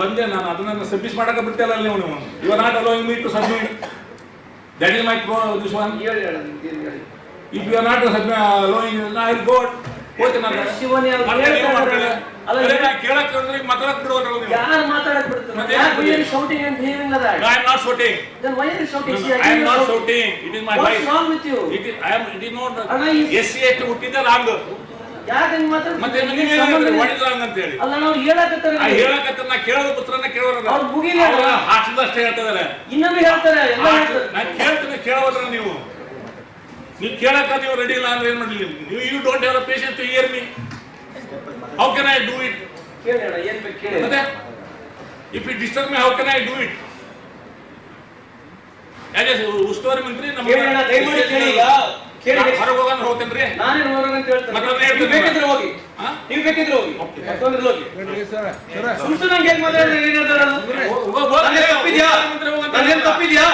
ಬಂದೆ, ನಾನು ಅದನ್ನ ಸಬ್ಮಿಟ್ ಮಾಡಕ್ಕೆ ಬಿಡ್ತಿಲ್ಲ ನೀವು. You are not allowing me to submit. That is my this one. If you are not allowing, I will go. ಹೋಗ್ತೀನಿ ನಾನು. ಕೇಳಕ್ ಮಾತಾಡಕ್ ಬಿಡೋದ್ರಲ್ಲ ನೀವು. ಯಾರು ಮಾತಾಡಕ್ ಬಿಡ್ತಾರೆ? Why are you shouting and behaving like that? I am not shouting. Then why are you shouting? See, I am not shouting. It is my What's wife. wrong with you? It is not. ಅಲ್ಲ, SC ಹುಟ್ಟಿದ wrong. ಯಾಕೆ ಹಂಗ್ ಮಾತಾಡ್ತೀರಿ? ಮತ್ತೆ ನೀವು ಹೇಳಿದ್ರೆ what wrong ಅಂತ ಹೇಳಿ. ಅಲ್ಲ, ನಾವು ಹೇಳಕತ್ತಾರೆ. ಹೇಳಕತ್ತ ನಾ ಕೇಳೋದು ಪುತ್ರನ ಕೇಳೋರು. ಅವ್ರು ಮುಗಿಲಿ ಅಲ್ಲ. ಹಾಸ್ಟೆಲ್ ಅಷ್ಟೇ ಹೇಳ್ತಿದ್ದಾರೆ. ಇನ್ನೊಮ್ಮೆ ಹೇಳ್ತಾರೆ, ಎಲ್ಲ ಹೇಳ್ತಾರೆ. ನಾನು ಕೇಳ್ತೀನಿ, ಕೇಳೋದ್ರ ನೀವು ಕೇಳಕ್ಕ ನೀವು ರೆಡಿ ಇಲ್ಲ ಅಂದ್ರೆ ಏನ್ ಮಾಡಲಿ ನೀವು? You don't have the patience to hear me. How can I do it? ಕೇಳೋಣ, ಏನ್ ಬೇಕು ಕೇಳಿ. ಮತ್ತೆ if it disturb me, how can I do it? ಯಾಕೆ ಉಸ್ತುವಾರಿ ಮಂತ್ರಿ ನಮ್ಮ ಕೇಳೋಣ, ದಯಮಾಡಿ ಕೇಳಿ. ಹೊರಗೆ ಹೋಗಂದ್ರೆ ಹೋಗ್ತೇನ್ರಿ. ನಾನೇ ಹೋಗೋಣ ಅಂತ ಹೇಳ್ತೇನೆ. ನೀವು ಬೇಕಿದ್ರೆ ಹೋಗಿ, ನೀವು ಬೇಕಿದ್ರೆ ಹೋಗಿ, ಮತ್ತೊಂದ್ರೆ ಹೋಗಿ. ಸುಮ್ಸುನೆ ನಂಗೆ ಹೇಗೆ ಮಾತಾಡಿದ್ರೆ ಏನ್ ಹೇಳ್ತಾರೆ? ತಪ್ಪಿದ್ಯಾ? ನಂದೇನು ತಪ್ಪಿದ್ಯಾ?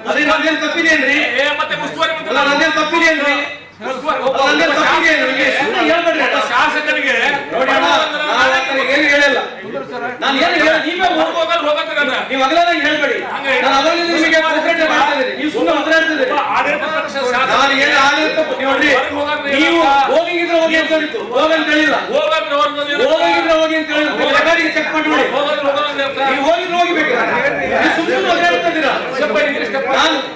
ಅದೇ ನಂದೇನು ತಪ್ಪಿದೇನ್ರಿ? ಮತ್ತೆ ಉಸ್ತುವಾರಿ ಮಂತ್ರಿ ನಂದೇನು ತಪ್ಪಿದೇನ್ರಿ? ಶಾಸಕರಿಗೆ ನೋಡಿ ಅಣ್ಣ, ಏನು ಹೇಳಿಲ್ಲ. ನಾನು ಏನು ಹೇಳ, ನೀವೇ ನೀವು ಅಗಲದಂಗೆ ಹೇಳ್ಬೇಡಿ. ನಾನು ಅಗಲದಿಂದ ನಿಮಗೆ ಮಾತಾಡ್ತಾ ಇದ್ದೀನಿ, ನೀವು ಸುಮ್ಮನೆ ಮಾತಾಡ್ತಿದ್ದೀರಿ. ನಾನು ಏನು ಆಡಳಿತ ನೋಡ್ರಿ, ನೀವು ಹೋಗಿದ್ರೆ ಹೋಗಿ ಅಂತ ಹೇಳಿತ್ತು, ಹೋಗಂತ ಹೇಳಿಲ್ಲ. ಹೋಗಿದ್ರೆ ಹೋಗಿ ಅಂತ ಹೇಳಿದ್ರು, ರೆಕಾರ್ಡಿಂಗ್ ಚೆಕ್ ಮಾಡಿ ನೋಡಿ. ನೀವು ಹೋಗಿದ್ರೆ ಹೋಗಿಬೇಕು. ನೀವು ಸುಮ್ಮನೆ ಮಾತಾಡ್ತಾ ಇದ್ದೀರಾ.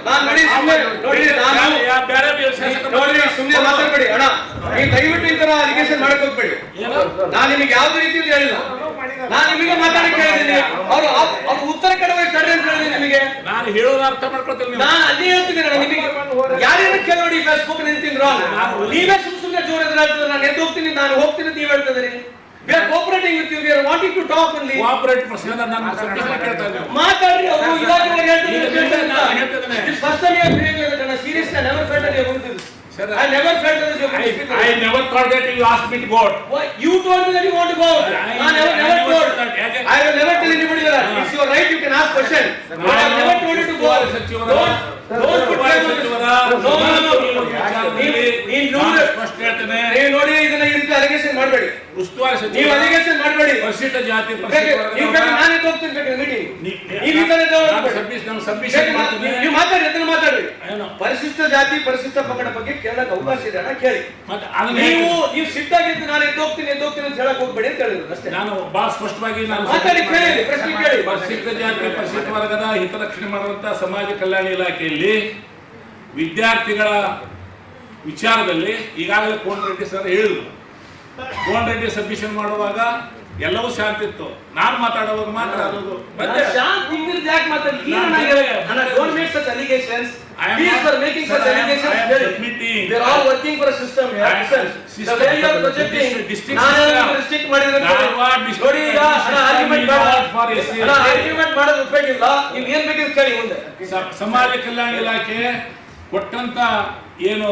ನಾನು ನೋಡಿ ಸುಮ್ಮನೆ ನೋಡ್ರಿ, ನಾನು ನೋಡ್ರಿ ಸುಮ್ಮನೆ ಮಾತಾಡ್ಬೇಡಿ ಅಣ್ಣ. ನೀವು ದಯವಿಟ್ಟು ಈ ತರ ಅಲಿಗೇಷನ್ ಮಾಡಕ್ ಹೋಗ್ಬೇಡಿ. ನಾನು ನಿಮಗೆ ಯಾವ್ದು ರೀತಿಯಲ್ಲಿ ಹೇಳಿಲ್ಲ. ನಾನು ನಿಮಗೆ ಮಾತಾಡಕ್ಕೆ ಹೇಳಿದ್ದೀನಿ. ಅವ್ರು ಉತ್ತರ ಕಡೆ ಕಡ್ರಿ ಅಂತ ಹೇಳಿದ್ದೀನಿ ನಿಮಗೆ. ನಾನು ಹೇಳೋದು ಅರ್ಥ ಮಾಡ್ಕೊಳ್ತೀನಿ. ನಾನು ಅದೇ ಹೇಳ್ತಿದ್ದೀನಿ ನಿಮಗೆ. ಯಾರ್ಯಾರು ಕೇಳೋಡಿ ಫೇಸ್ಬುಕ್ ನಿಂತಿದ್ರು, ನೀವೇ ಸುಮ್ಮನೆ ಜೋರ ಹೇಳ್ತಿದ್ರೆ ನಾನು ಎದ್ದು ಹೋಗ್ತೀನಿ, ನಾನು ಹೋಗ್ತೀನಿ ಅಂತ ನೀವು ಹೇಳ್ತಿದ್ದೀರಿ. We are cooperating with you. We are wanting to talk only. Cooperate ಪ್ರಶ್ನೆ ನಾನು ಸಬ್ಮಿಷನ್ ಕೇಳ್ತಾ ಇದ್ದೀನಿ. ಮಾತಾಡ್ರಿ. ಅವರು ಇಲಾಖೆಗಳು ಹೇಳ್ತಿದ್ದಾರೆ. This first time you are doing it, and seriously I never felt that you are going to do this. I never felt that you are going to do this. I never thought that you asked me to go out. Why? You told me that you want to go out. I never told. I will never tell anybody that. It's your right. You can ask question. But I have never told you to go out. Don't put time on this. ನೀವು ನೋಡಿ ಇದನ್ನ ಈ ರೀತಿ allegation ಮಾಡಬೇಡಿ. ಉಸ್ತುವಾರಿ ಸಚಿವ ನೀವು allegation ಮಾಡಬೇಡಿ. ಪರಿಶಿಷ್ಟ ಜಾತಿ ನೀವು ನಾನೇ ಹೋಗ್ತೀನಿ ಬೇಕು ಮೀಟಿಂಗ್. ನೀವು ಮಾತಾಡಿ, ಅದನ್ನ ಮಾತಾಡ್ರಿ. ಪರಿಶಿಷ್ಟ ಜಾತಿ ಪರಿಶಿಷ್ಟ ಪಂಗಡ ಬಗ್ಗೆ ಕೇಳಕ್ ಅವಕಾಶ ಇದೆ ಅಣ್ಣ, ಕೇಳಿ. ನೀವು ಸಿಟ್ಟಾಗಿದ್ದು ನಾನು ಎದ್ದು ಹೋಗ್ತೀನಿ ಅಂತ ಹೇಳಕ್ ಹೋಗ್ಬೇಡಿ ಅಂತ ಹೇಳಿದ್ರು ಅಷ್ಟೇ. ನಾನು ಬಹಳ ಸ್ಪಷ್ಟವಾಗಿ ನಾನು ಮಾತಾಡಿ, ಕೇಳಿ, ಪ್ರಶ್ನೆ ಕೇಳಿ. ಪರಿಶಿಷ್ಟ ಜಾತಿ ಪರಿಶಿಷ್ಟ ವರ್ಗದ ಹಿತರಕ್ಷಣೆ ಮಾಡುವಂತಹ ಸಮಾಜ ಕಲ್ಯಾಣ ಇಲಾಖೆಯಲ್ಲಿ ವಿದ್ಯಾರ್ಥಿಗಳ ವಿಚಾರದಲ್ಲಿ ಈಗಾಗಲೇ ಕೋನ್ ರೆಡ್ಡಿ ಸರ್ ಹೇಳಿದ್ರು. ಕೋನ್ ರೆಡ್ಡಿ ಸಬ್ಮಿಷನ್ ಮಾಡುವಾಗ ಎಲ್ಲವೂ ಶಾಂತಿ ಇತ್ತು. ನಾನು ಮಾತಾಡುವಾಗ ಮಾತ್ರ ಅದು ಶಾಂತಿ ಇದ್ದಿದ್ದು ಯಾಕೆ ಮಾತಾಡಿ? Don't make such allegations. These are making such allegations. They are all working for a system here. The way you are projecting, ನಾನು ರಿಸ್ಟ್ರಿಕ್ಟ್ ಮಾಡಿದ್ರೆ ನೋಡಿ, ಈಗ ಆರ್ಗ್ಯುಮೆಂಟ್ ಮಾಡೋದು ಉಪಯೋಗ ಇಲ್ಲ. ನೀವು ಏನ್ ಬೇಕಿದ್ರೆ ಕೇಳಿ ಮುಂದೆ. ಸಮಾಜ ಕಲ್ಯಾಣ ಇಲಾಖೆ ಕೊಟ್ಟಂತ ಏನು